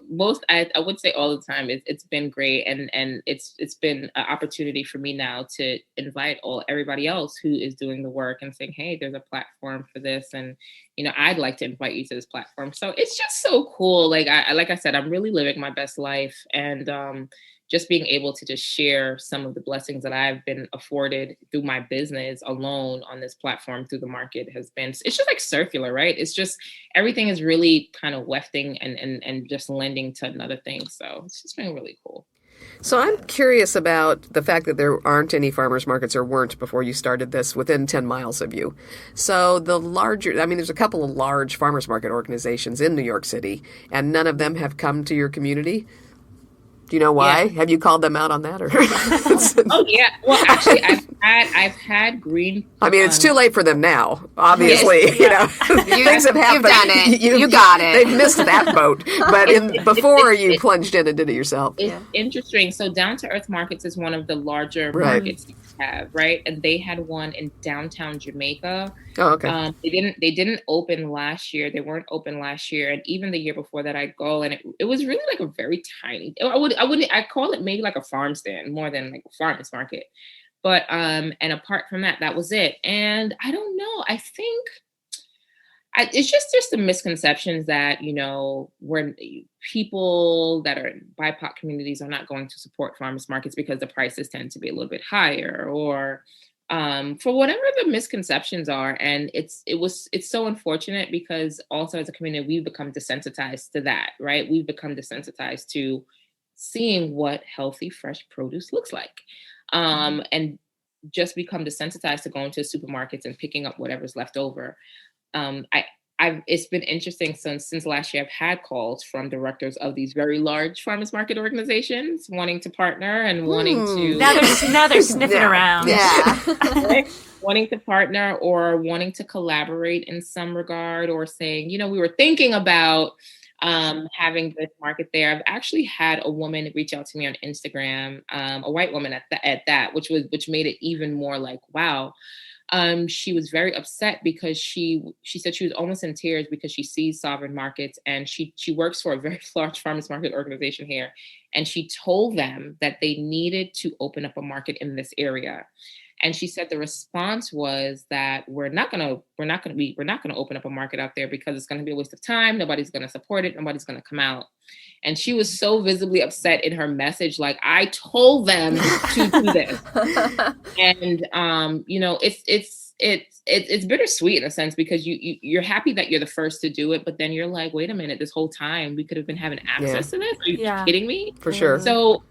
I would say all the time, it's been great. And it's been an opportunity for me now to invite everybody else who is doing the work and saying, hey, there's a platform for this. And, I'd like to invite you to this platform. So it's just so cool. Like I said, I'm really living my best life. And, just being able to just share some of the blessings that I've been afforded through my business alone on this platform through the market it's just like circular, right? It's just, everything is really kind of wefting and just lending to another thing. So it's just been really cool. So I'm curious about the fact that there aren't any farmers markets, or weren't before you started this, within 10 miles of you. So there's a couple of large farmers market organizations in New York City, and none of them have come to your community. Do you know why? Yeah. Have you called them out on that? Or? Oh yeah. Well, actually, I've had green. I mean, it's too late for them now. Obviously, things have happened. You've done it. You got it. They've missed that boat. But before you plunged in and did it yourself. It's interesting. So Down to Earth Markets is one of the larger markets you have, right? And they had one in downtown Jamaica. Oh, okay. They didn't open last year. They weren't open last year, and even the year before that, I go, and it was really like a very tiny. I call it maybe like a farm stand more than like a farmer's market. But and apart from that, that was it. And I don't know. I think it's just the misconceptions that where people that are in BIPOC communities are not going to support farmers markets because the prices tend to be a little bit higher, or for whatever the misconceptions are. And it's so unfortunate, because also as a community, we've become desensitized to that, right? We've become desensitized to seeing what healthy, fresh produce looks like. And just become desensitized to going to supermarkets and picking up whatever's left over. It's been interesting since last year. I've had calls from directors of these very large farmers market organizations wanting to partner and wanting to. Now they're sniffing around. Yeah. Wanting to partner or wanting to collaborate in some regard, or saying, we were thinking about having this market there. I've actually had a woman reach out to me on Instagram, a white woman at that, which made it even more like, wow. She was very upset because she said she was almost in tears because she sees sovereign markets, and she works for a very large farmers market organization here. And she told them that they needed to open up a market in this area. And she said the response was that we're not gonna open up a market out there because it's gonna be a waste of time. Nobody's gonna support it. Nobody's gonna come out. And she was so visibly upset in her message, like, I told them to do this. And it's bittersweet in a sense, because you're happy that you're the first to do it, but then you're like, wait a minute, this whole time we could have been having access to this. Are you kidding me? For sure. So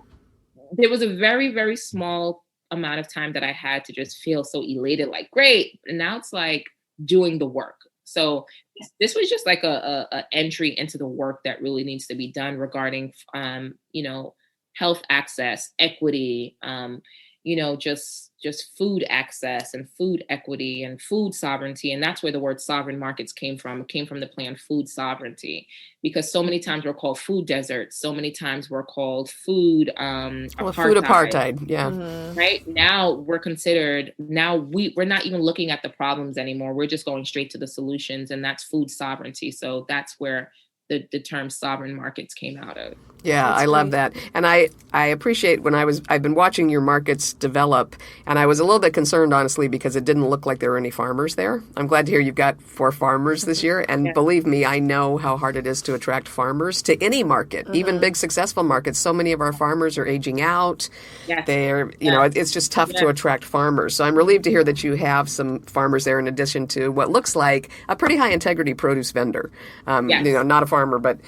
there was a very, very small amount of time that I had to just feel so elated, like, great. And now it's like doing the work. So this was just like a entry into the work that really needs to be done regarding, health access, equity, just food access and food equity and food sovereignty. And that's where the word sovereign markets came from. It came from the plan food sovereignty, because so many times we're called food deserts. So many times we're called food apartheid. Food apartheid. Yeah. Right now we're considered, we're not even looking at the problems anymore. We're just going straight to the solutions, and that's food sovereignty. So that's where the term sovereign markets came out of. Yeah, I love that. And I appreciate I've been watching your markets develop, and I was a little bit concerned, honestly, because it didn't look like there were any farmers there. I'm glad to hear you've got 4 farmers this year. And believe me, I know how hard it is to attract farmers to any market, even big successful markets. So many of our farmers are aging out. Yes. It's just tough to attract farmers. So I'm relieved to hear that you have some farmers there in addition to what looks like a pretty high integrity produce vendor. Not a farmer, but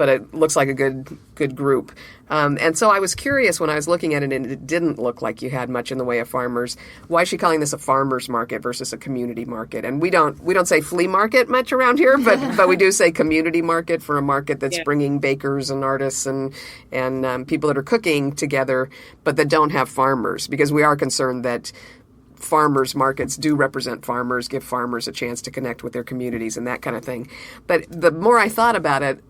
it looks like a good group. And so I was curious when I was looking at it, and it didn't look like you had much in the way of farmers. Why is she calling this a farmer's market versus a community market? And we don't say flea market much around here, but we do say community market for a market that's bringing bakers and artists and people that are cooking together, but that don't have farmers, because we are concerned that farmers markets do represent farmers, give farmers a chance to connect with their communities and that kind of thing. But the more I thought about it,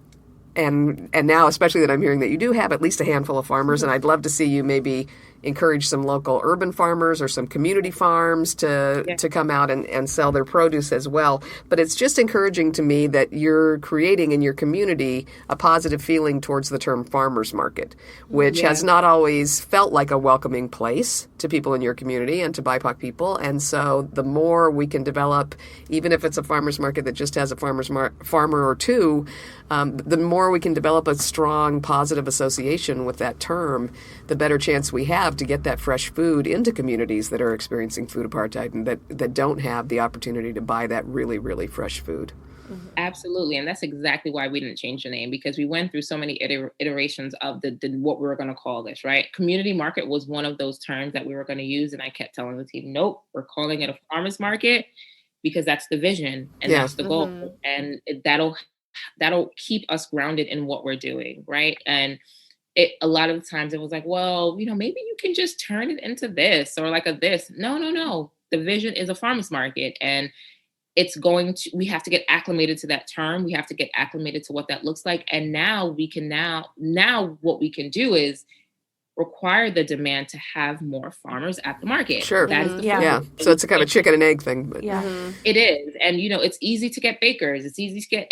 and now especially that I'm hearing that you do have at least a handful of farmers, and I'd love to see you maybe encourage some local urban farmers or some community farms to come out and sell their produce as well. But it's just encouraging to me that you're creating in your community a positive feeling towards the term farmers market, which has not always felt like a welcoming place to people in your community and to BIPOC people. And so the more we can develop, even if it's a farmers market that just has a farmer or two, the more we can develop a strong positive association with that term, the better chance we have to get that fresh food into communities that are experiencing food apartheid and that don't have the opportunity to buy that really, really fresh food. Absolutely. And that's exactly why we didn't change the name, because we went through so many iterations of the what we were going to call this, right? Community market was one of those terms that we were going to use. And I kept telling the team, nope, we're calling it a farmers market, because that's the vision and that's the goal. And that'll keep us grounded in what we're doing, right? And a lot of times it was like, well, maybe you can just turn it into this or like a this. No. The vision is a farmers market, and we have to get acclimated to that term. We have to get acclimated to what that looks like. And now what we can do is require the demand to have more farmers at the market. Sure. That is the So it's a kind of a chicken and egg thing. But. It is. And, it's easy to get bakers. It's easy to get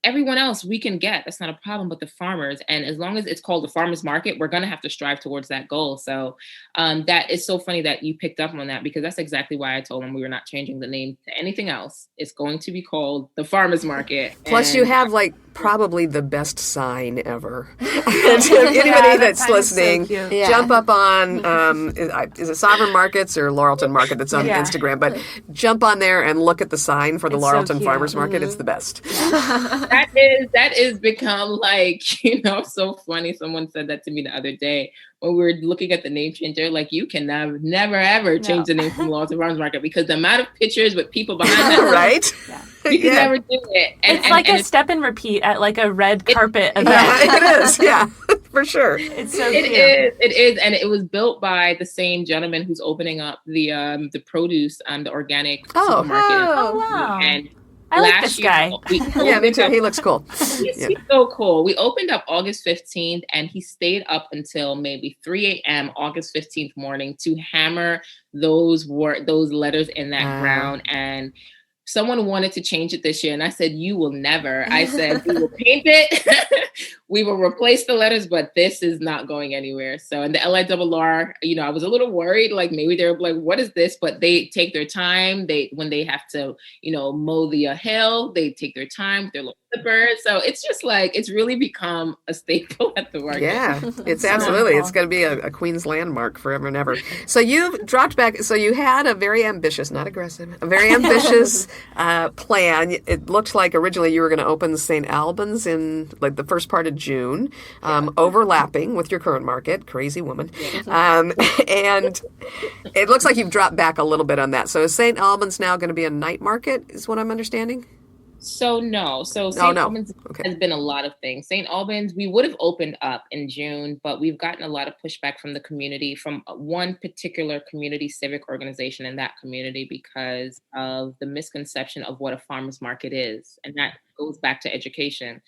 everyone else we can get. That's not a problem, but the farmers. And as long as it's called the farmers market, we're going to have to strive towards that goal. So that is so funny that you picked up on that, because that's exactly why I told them we were not changing the name to anything else. It's going to be called the farmers market. Plus you have probably the best sign ever. Anybody that's listening, jump up on, is it Sovereign Markets or Laurelton Market that's on Instagram, but jump on there and look at the sign for the Laurelton Farmers Market. It's the best. That is become so funny. Someone said that to me the other day when we were looking at the name change. They're like, you can never ever change the name from Laurelton Farmers Market, because the amount of pictures with people behind that, right? You can never do it. It's a step and repeat at a red carpet event. It is, for sure. It's so cute. It is, and it was built by the same gentleman who's opening up the produce, the organic supermarket. Oh, wow. And I like this guy. Me too. He looks cool. He's so cool. We opened up August 15th, and he stayed up until maybe 3 a.m. August 15th morning to hammer those letters in that ground. And someone wanted to change it this year. And I said, you will never. I said, we will paint it. We will replace the letters, but this is not going anywhere. So, and the LIRR, I was a little worried, like maybe they're like, what is this? But they take their time. When they have to, mow the hill, they take their time with their little clippers. So it's just like, it's really become a staple at the market. Yeah, it's absolutely. It's going to be a Queen's landmark forever and ever. So you've dropped back. So you had a very ambitious, not aggressive, a very ambitious plan. It looked like originally you were going to open St. Albans in like the first part of June, overlapping with your current market. Crazy woman. And it looks like you've dropped back a little bit on that. So is St. Albans now going to be a night market, is what I'm understanding? So no. So St. Albans has been a lot of things. St. Albans, we would have opened up in June, but we've gotten a lot of pushback from the community, from one particular community civic organization in that community, because of the misconception of what a farmer's market is. And that goes back to education.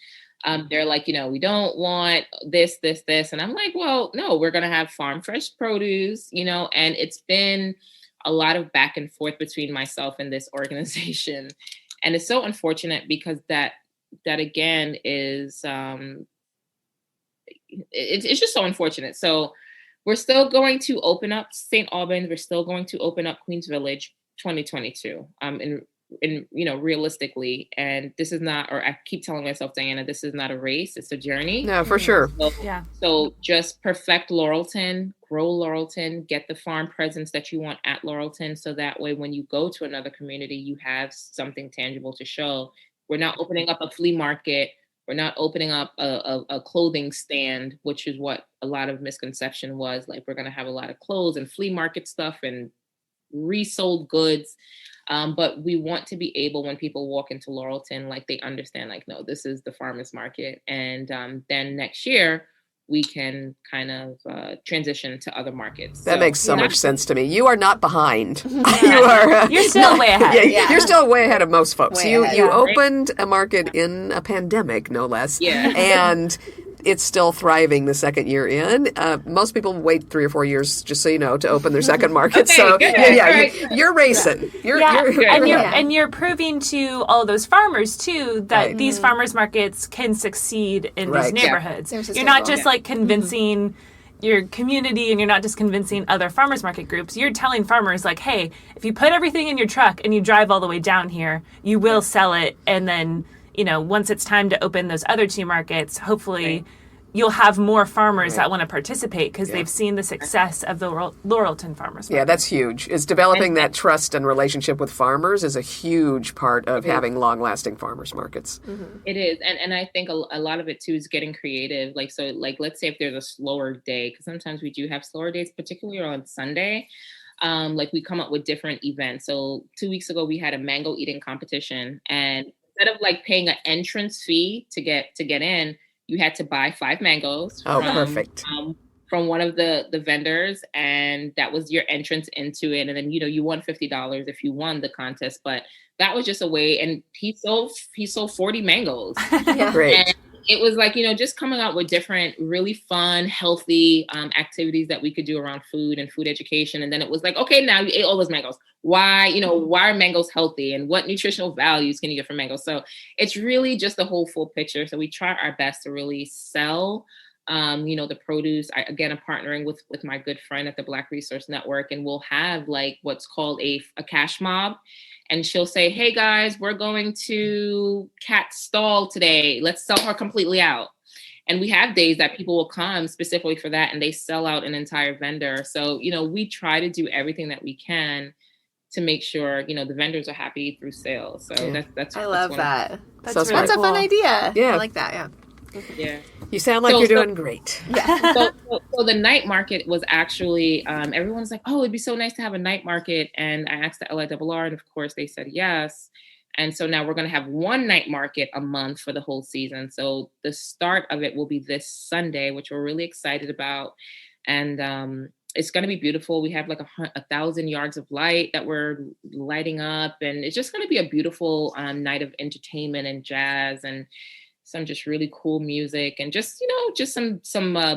They're like, we don't want this. And I'm like, well, no, we're going to have farm fresh produce, and it's been a lot of back and forth between myself and this organization. And it's so unfortunate because that again is, it's just so unfortunate. So we're still going to open up St. Albans. We're still going to open up Queens Village 2022. In realistically, and this is not, or I keep telling myself, Dianna, this is not a race, it's a journey. No, for sure. So just perfect Laurelton, grow Laurelton, get the farm presence that you want at Laurelton, so that way when you go to another community, you have something tangible to show. We're not opening up a flea market. We're not opening up a clothing stand, which is what a lot of misconception was. Like, we're going to have a lot of clothes and flea market stuff and resold goods. But we want to be able, when people walk into Laurelton, like they understand, like, no, this is the farmer's market. And then next year, we can kind of transition to other markets. That makes so much sense to me. You are not behind. You're still way ahead. You're still way ahead of most folks. You opened a market in a pandemic, no less. Yeah. And it's still thriving the second year in. Most people wait 3 or 4 years, just so you know, to open their second market. Okay, so good. You're racing. You're proving to all those farmers too that these farmers markets can succeed in these neighborhoods. You're not just like convincing your community, and you're not just convincing other farmers market groups. You're telling farmers, like, hey, if you put everything in your truck and you drive all the way down here, you will sell it, and then once it's time to open those other 2 markets, hopefully you'll have more farmers that want to participate because they've seen the success of the Laurelton farmers market. Yeah, that's huge. Is developing that trust and relationship with farmers is a huge part of having long-lasting farmers markets. Mm-hmm. It is. And I think a lot of it too is getting creative. Like, so like, let's say if there's a slower day, because sometimes we do have slower days, particularly on Sunday. Like, we come up with different events. So 2 weeks ago, we had a mango eating competition, and instead of like paying an entrance fee to get in, you had to buy 5 mangoes. Perfect. From one of the vendors, and that was your entrance into it. And then you won $50 if you won the contest. But that was just a way. And he sold 40 mangoes. Great. And it was like, just coming out with different, really fun, healthy activities that we could do around food and food education. And then it was like, okay, now you ate all those mangoes. Why are mangoes healthy, and what nutritional values can you get from mangoes? So it's really just the whole full picture. So we try our best to really sell, the produce. I'm partnering with my good friend at the Black Resource Network, and we'll have like what's called a cash mob. And she'll say, hey guys, we're going to Kat's stall today. Let's sell her completely out. And we have days that people will come specifically for that, and they sell out an entire vendor. So, we try to do everything that we can to make sure, the vendors are happy through sales. So that's I love that. That's so a fun idea. Yeah. I like that. Yeah. Yeah. You sound like you're doing great. Yeah. So the night market was actually, everyone's like, oh, it'd be so nice to have a night market. And I asked the LIRR, and of course they said yes. And so now we're going to have 1 night market a month for the whole season. So the start of it will be this Sunday, which we're really excited about. And it's going to be beautiful. We have like 1,000 yards of light that we're lighting up. And it's just going to be a beautiful night of entertainment and jazz. And some just really cool music, and just, just some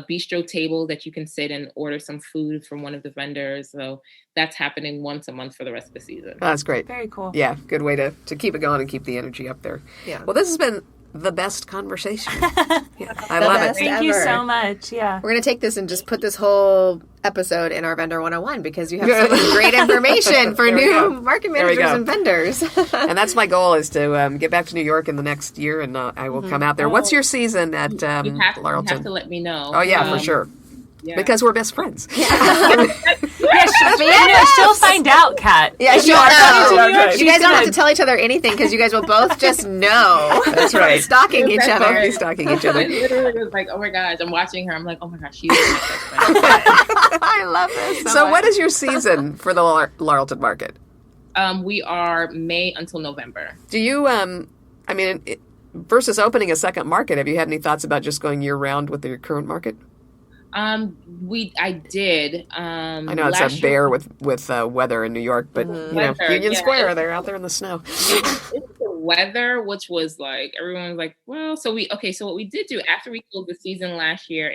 bistro table that you can sit and order some food from one of the vendors. So that's happening once a month for the rest of the season. Oh, that's great. Very cool. Yeah, good way to keep it going and keep the energy up there. Yeah. Well, this has been the best conversation. Yeah, I love it. Thank you ever. so much. Yeah. We're going to take this and just put this whole episode in our Vendor 101 because you have so much great information for new market managers and vendors. And that's my goal, is to get back to New York in the next year, and I will come out there. What's your season at Laurelton? You have to let me know. Oh, yeah, for sure. Yeah. Because we're best friends. She'll find out, Kat. Yeah, If you are coming to New York, You guys she's don't have gonna- to tell each other anything because you guys will both just know. That's right. Stalking each Both other. be stalking each other. It literally was like, oh my gosh, I'm watching her. I'm like, oh my gosh, she's my best friend. I love this. So what is your season for the Laurelton market? We are May until November. Do you, versus opening a second market, have you had any thoughts about just going year round with your current market? I did. I know it's a bear with weather in New York, but Weather, Union Square, they're out there in the snow. It's the weather, which was like, everyone was like, well, so what we did do after we closed the season last year,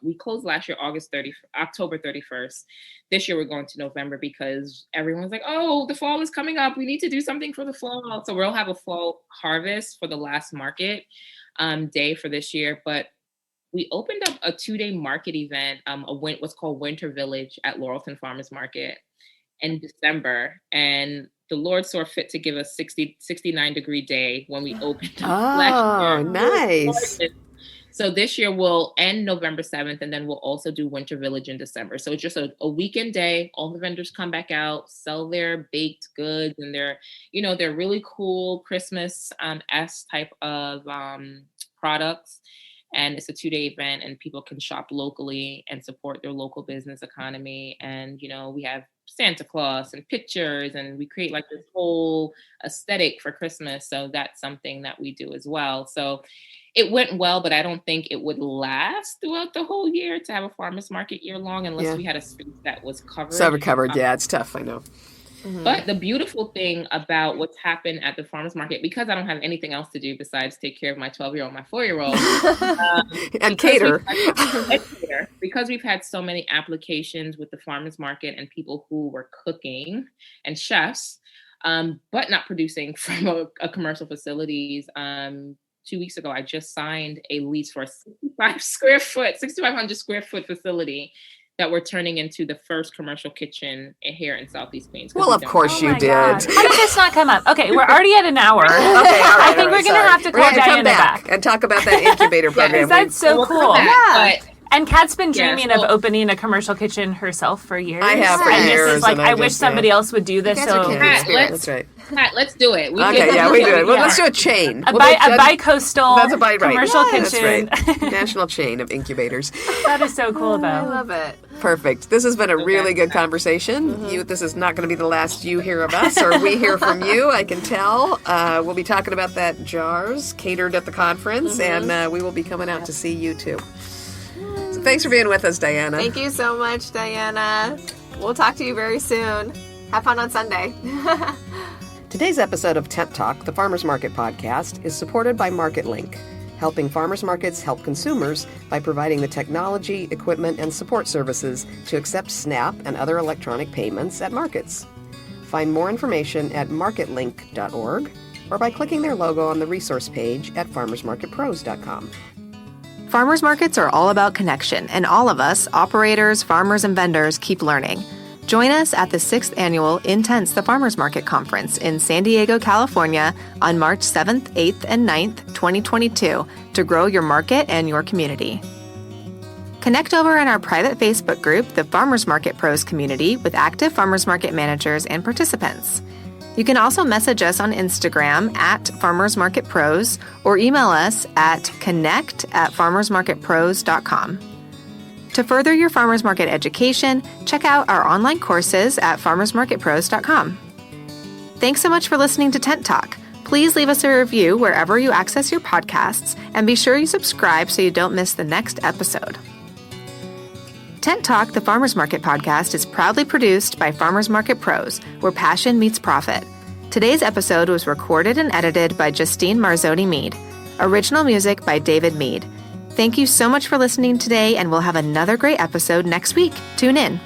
we closed last year October 31st. This year we're going to November because everyone's like, oh, the fall is coming up. We need to do something for the fall. So we'll have a fall harvest for the last market day for this year. But we opened up a 2-day market event, what's called Winter Village at Laurelton Farmers Market in December. And the Lord saw fit to give us 69-degree day when we opened up last year. Nice. So this year we'll end November 7th, and then we'll also do Winter Village in December. So it's just a weekend day. All the vendors come back out, sell their baked goods, and they're really cool Christmas-esque type of products. And it's a 2-day event, and people can shop locally and support their local business economy. And, we have Santa Claus and pictures, and we create like this whole aesthetic for Christmas. So that's something that we do as well. So it went well, but I don't think it would last throughout the whole year to have a farmer's market year long unless we had a space that was covered. So covered, yeah, it's tough, I know. But the beautiful thing about what's happened at the farmers market, because I don't have anything else to do besides take care of my 12-year-old, my 4-year-old, and cater. Because we've had so many applications with the farmers market and people who were cooking and chefs, but not producing from a commercial facilities. 2 weeks ago, I just signed a lease for a 6,500 square foot facility that we're turning into the first commercial kitchen here in Southeast Queens. Well, of course you did. How did this not come up? Okay, we're already at an hour. Okay, all right, I think we're going to have to call Dianna back. And talk about that incubator program. That's so cool. Yeah. And Kat's been dreaming of opening a commercial kitchen herself for years. I have for and years. This is like, and I wish somebody else would do this. So That's right. Pat, let's do it. We do it. Well, let's do a chain. A bi-coastal commercial kitchen. That's right. National chain of incubators. That is so cool, though. I love it. Perfect. This has been a really good conversation. This is not going to be the last you hear of us or we hear from you, I can tell. We'll be talking about that jars catered at the conference, and we will be coming out to see you too. So thanks for being with us, Dianna. Thank you so much, Dianna. We'll talk to you very soon. Have fun on Sunday. Today's episode of Tent Talk, the Farmers Market podcast, is supported by MarketLink, helping farmers markets help consumers by providing the technology, equipment, and support services to accept SNAP and other electronic payments at markets. Find more information at marketlink.org or by clicking their logo on the resource page at farmersmarketpros.com. Farmers markets are all about connection, and all of us, operators, farmers, and vendors, keep learning. Join us at the 6th Annual Intense the Farmers Market Conference in San Diego, California on March 7th, 8th, and 9th, 2022 to grow your market and your community. Connect over in our private Facebook group, the Farmers Market Pros community, with active farmers market managers and participants. You can also message us on Instagram at Farmers Market Pros or email us at connect@farmersmarketpros.com. To further your farmers market education, check out our online courses at farmersmarketpros.com. Thanks so much for listening to Tent Talk. Please leave us a review wherever you access your podcasts, and be sure you subscribe so you don't miss the next episode. Tent Talk, the Farmers Market podcast, is proudly produced by Farmers Market Pros, where passion meets profit. Today's episode was recorded and edited by Justine Marzoni-Mead. Original music by David Mead. Thank you so much for listening today, and we'll have another great episode next week. Tune in.